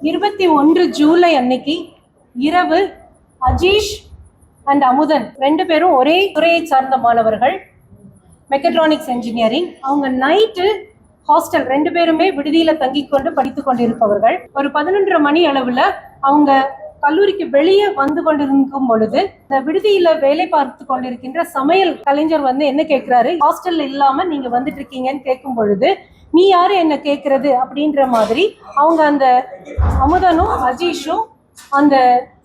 21 ஜூலை அன்னைக்கு இரவு அஜீஷ் அண்ட் அமுதன் 2 பேரும் ஒரே துறையை சார்ந்த மாணவர்கள், மெக்கட்ரானிக்ஸ் இன்ஜினியரிங். அவங்க நைட்டு ஹாஸ்டல் 2 பேருமே விடுதியில தங்கி கொண்டு படித்து கொண்டிருப்பவர்கள். ஒரு 11:30 மணி அளவுல அவங்க கல்லூரிக்கு வெளியே வந்து கொண்டிருக்கும் பொழுது இந்த விடுதியில வேலை பார்த்து கொண்டிருக்கின்ற சமையல் கலைஞர் என்ன கேட்கிறாரு, ஹாஸ்டல்ல இல்லாம நீங்க வந்துட்டு இருக்கீங்கன்னு கேட்கும் பொழுது, நீ யாரு என்ன கேட்கறது அப்படின்ற மாதிரி அவங்க அந்த அமுதனும் அஜீஷும் அந்த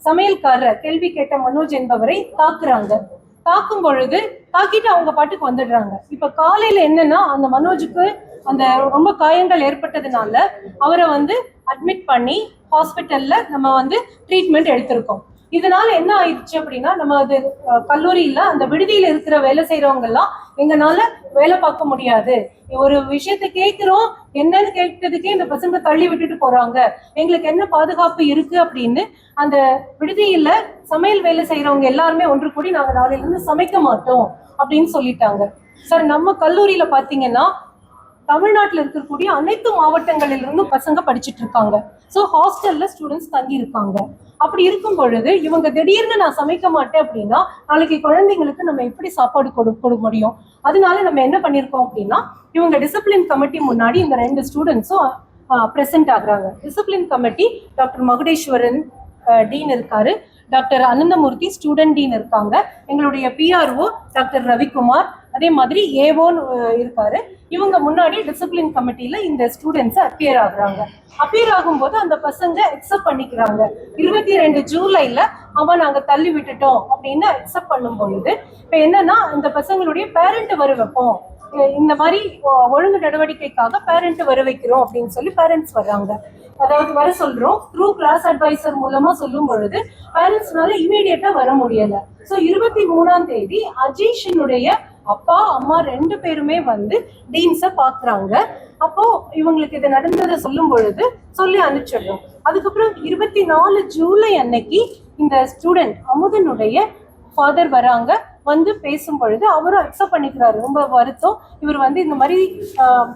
சமையல்காரர் கேள்வி கேட்ட மனோஜ் என்பவரை தாக்குறாங்க. தாக்கும் பொழுது தாக்கிட்டு அவங்க பாட்டுக்கு வந்துடுறாங்க. இப்ப காலையில என்னன்னா, அந்த மனோஜுக்கு அந்த ரொம்ப காயங்கள் ஏற்பட்டதுனால அவரை அட்மிட் பண்ணி ஹாஸ்பிட்டல்ல நம்ம ட்ரீட்மெண்ட் எடுத்திருக்கோம். இதனால என்ன ஆயிடுச்சு அப்படின்னா, நம்ம அது கல்லூரியில அந்த விடுதியில இருக்கிற வேலை செய்யறவங்க எல்லாம் எங்கனால வேலை பார்க்க முடியாது, ஒரு விஷயத்த கேட்கிறோம் என்னன்னு கேட்டதுக்கே இந்த பசங்க தள்ளி விட்டுட்டு போறாங்க, எங்களுக்கு என்ன பாதுகாப்பு இருக்கு அப்படின்னு அந்த விடுதியில சமையல் வேலை செய்யறவங்க எல்லாருமே ஒன்று கூடி நாங்க நாளையில இருந்து சமைக்க மாட்டோம் அப்படின்னு சொல்லிட்டாங்க. சார், நம்ம கல்லூரியில பாத்தீங்கன்னா தமிழ்நாட்டில் இருக்கக்கூடிய அனைத்து மாவட்டங்களிலிருந்தும் பசங்க படிச்சுட்டு இருக்காங்க. ஸோ ஹாஸ்டல்ல ஸ்டூடெண்ட்ஸ் தங்கி இருக்காங்க. அப்படி இருக்கும் பொழுது இவங்க திடீர்னு நான் சமைக்க மாட்டேன் அப்படின்னா நாளைக்கு குழந்தைங்களுக்கு நம்ம எப்படி சாப்பாடு கொடுக்க முடியும்? அதனால நம்ம என்ன பண்ணிருக்கோம் அப்படின்னா, இவங்க டிசிப்ளின் கமிட்டி முன்னாடி இந்த 2 ஸ்டூடெண்ட்ஸும் பிரசன்ட் ஆகுறாங்க. Discipline committee doctor Magudeswaran dean இருக்காரு, டாக்டர் அனந்தமூர்த்தி ஸ்டூடெண்ட் டீன் இருக்காங்க, எங்களுடைய பிஆர்ஓ டாக்டர் ரவிக்குமார், அதே மாதிரி ஏவோன்னு இருக்காரு. இவங்க முன்னாடி டிசிப்ளின் கமிட்டியில இந்த ஸ்டூடெண்ட்ஸ் அப்பியர் ஆகுறாங்க. அப்பியர் ஆகும்போது அந்த பசங்க அக்செப்ட் பண்ணிக்கிறாங்க. 22 ஜூலைல நாங்க தள்ளி விட்டுட்டோம் அப்படின்னு அக்செப்ட் பண்ணும் பொழுது இப்ப என்னன்னா, இந்த பசங்களுடைய பேரண்ட் வர வைப்போம், இந்த மாதிரி ஒழுங்கு நடவடிக்கைக்காக பேரண்ட் வர வைக்கிறோம் அப்படின்னு சொல்லி பேரண்ட்ஸ் வர்றாங்க. அதாவது வர சொல்றோம் த்ரூ கிளாஸ் அட்வைசர் மூலமா சொல்லும் பொழுது பேரண்ட்ஸ்னால இமீடியட்டா வர முடியல. ஸோ 23ஆம் தேதி அஜீஷனுடைய அப்பா அம்மா 2 பேருமே டீன்ஸை பாக்குறாங்க. அப்போ இவங்களுக்கு இது நடந்ததை சொல்லும் பொழுது சொல்லி அனுப்பிச்சிடுறோம். அதுக்கப்புறம் 24 ஜூலை அன்னைக்கு இந்த ஸ்டூடெண்ட் அமுதனுடைய ஃபாதர் வராங்க. பேசும் பொழுது அவரும் அக்செப்ட் பண்ணிக்கிறாரு, ரொம்ப வருத்தம், இவர் இந்த மாதிரி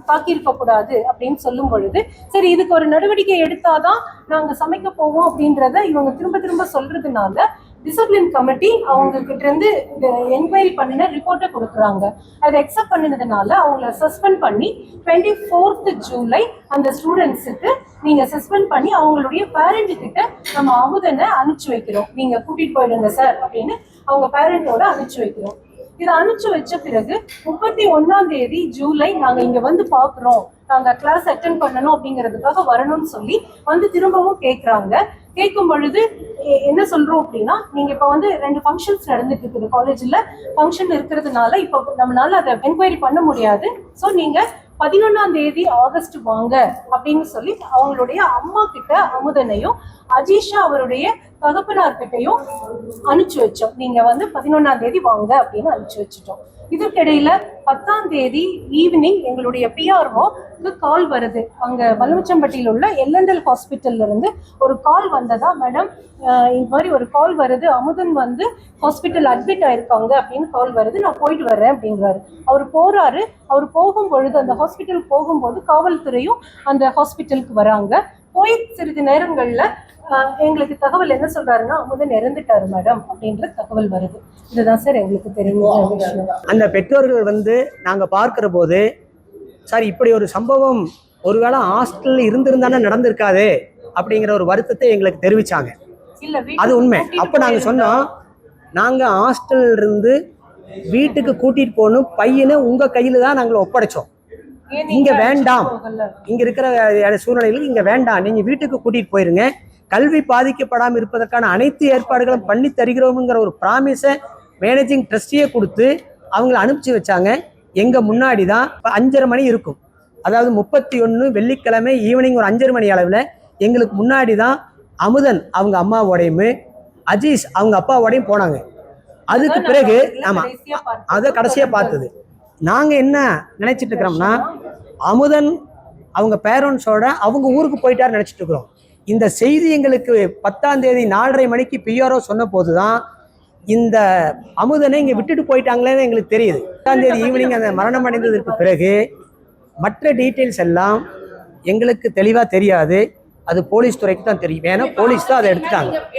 தாக்கியிருக்க கூடாது அப்படின்னு சொல்லும் பொழுது, சரி இதுக்கு ஒரு நடவடிக்கை எடுத்தாதான் நாங்க சமைக்க போவோம் அப்படின்றத இவங்க திரும்ப திரும்ப சொல்றதுனால டிசிப்ளின் கமிட்டி அவங்க கிட்ட இருந்து என்கொயரி பண்ணின ரிப்போர்ட்டை கொடுக்குறாங்க. அதை அக்செப்ட் பண்ணினதுனால அவங்கள சஸ்பெண்ட் பண்ணி 24th ஜூலை அந்த ஸ்டூடெண்ட்ஸுக்கு நீங்க சஸ்பெண்ட் பண்ணி அவங்களுடைய பேரண்ட் கிட்ட நம்ம அமுதனை அனுப்பிச்சு வைக்கிறோம், நீங்க கூட்டிட்டு போயிடுங்க சார் அப்படின்னு அவங்க பேரண்டோட அனுப்பிச்சு வைக்கிறோம். இதை அனுப்பிச்சு வச்ச பிறகு 31ஆம் தேதி ஜூலை நாங்க இங்க பாக்குறோம், நாங்க கிளாஸ் அட்டென்ட் பண்ணணும் அப்படிங்கிறதுக்காக வரணும்னு சொல்லி திரும்பவும் கேட்கறாங்க. கேட்கும் பொழுது என்ன சொல்றோம் அப்படின்னா, நீங்க இப்ப 2 ஃபங்க்ஷன்ஸ் நடந்துட்டு இருக்குது காலேஜ்ல, ஃபங்க்ஷன் இருக்கிறதுனால இப்ப நம்மளால அதை என்கொயரி பண்ண முடியாது, ஸோ நீங்க 11ஆம் தேதி ஆகஸ்ட் வாங்க அப்படின்னு சொல்லி அவங்களுடைய அம்மா கிட்ட அமுதனையும் அஜீஷா அவருடைய தகப்பனார் கிட்டையும் அனுப்பிச்சு வச்சோம். நீங்க 11ஆம் தேதி வாங்க அப்படின்னு அனுப்பிச்சு வச்சுட்டோம். இதுக்கிடையில 10ஆம் தேதி ஈவினிங் எங்களுடைய பிஆர்ஓக்கு கால் வருது. அங்க வல்லமச்சம்பட்டியில் உள்ள எல்என்எல் ஹாஸ்பிட்டல்ல இருந்து ஒரு கால் வந்ததா, மேடம் இந்த மாதிரி ஒரு கால் வருது, அமுதன் ஹாஸ்பிட்டல் அட்மிட் ஆயிருக்காங்க அப்படின்னு கால் வருது, நான் போயிட்டு வரேன் அப்படிங்கிறாரு. அவர் போறாரு. அவர் போகும் பொழுது அந்த ஹாஸ்பிட்டல் போகும்போது காவல்துறையும் அந்த ஹாஸ்பிட்டலுக்கு வராங்க. போய் சிறிது நேரங்கள்ல எங்களுக்கு தகவல் என்ன சொல்றாருன்னா, அமுதன் இறந்துட்டாரு மேடம் அப்படின்ற தகவல் வருது. இதுதான் சார் எங்களுக்கு தெரியும். அந்த பெற்றோர்கள் நாங்க பார்க்கிற போது, சார் இப்படி ஒரு சம்பவம் ஒருவேளை ஹாஸ்டல்ல இருந்திருந்தானே நடந்திருக்காது அப்படிங்கிற ஒரு வருத்தத்தை எங்களுக்கு தெரிவிச்சாங்க. அது உண்மை. அப்ப நாங்க சொன்னோம், நாங்க ஹாஸ்டல்ல இருந்து வீட்டுக்கு கூட்டிட்டு போகணும், பையனை உங்க கையில தான் நாங்கள் ஒப்படைச்சோம், இங்க வேண்டாம், இங்க இருக்கிற சூழ்நிலைகளுக்கு இங்க வேண்டாம், நீங்க வீட்டுக்கு கூட்டிட்டு போயிருங்க, கல்வி பாதிக்கப்படாமல் இருப்பதற்கான அனைத்து ஏற்பாடுகளும் பண்ணி தருகிறோம்ங்கிற ஒரு ப்ராமிஸை மேனேஜிங் ட்ரஸ்டியே கொடுத்து அவங்களை அனுப்பிச்சு வச்சாங்க. எங்க முன்னாடி தான் 5:30 மணி இருக்கும், அதாவது 31 வெள்ளிக்கிழமை ஈவினிங் ஒரு 5:30 மணி அளவில் எங்களுக்கு முன்னாடி தான் அமுதன் அவங்க அம்மாவோடையும் அஜீஷ் அவங்க அப்பாவோடையும் போனாங்க. அதுக்கு பிறகு ஆமா அதை கடைசியா பார்த்தது. நாங்க என்ன நினைச்சிட்டு இருக்கிறோம்னா, அமுதன் அவங்க பேரண்ட்ஸோட அவங்க ஊருக்கு போயிட்டாரு நினைச்சிட்டு இருக்கிறோம். இந்த செய்தி எங்களுக்கு 10ஆம் தேதி 4:30 மணிக்கு பிஆர்ஓ சொன்ன போதுதான் இந்த அமுதனை இங்க விட்டுட்டு போயிட்டாங்களேன்னு எங்களுக்கு தெரியுது. 10ஆம் தேதி ஈவினிங் அந்த மரணம் அடைந்ததற்கு பிறகு மற்ற டீட்டெயில்ஸ் எல்லாம் எங்களுக்கு தெளிவா தெரியாது. அது போலீஸ் துறைக்கு தான் தெரியும். ஏன்னா போலீஸ் தான் அதை எடுத்துட்டாங்க.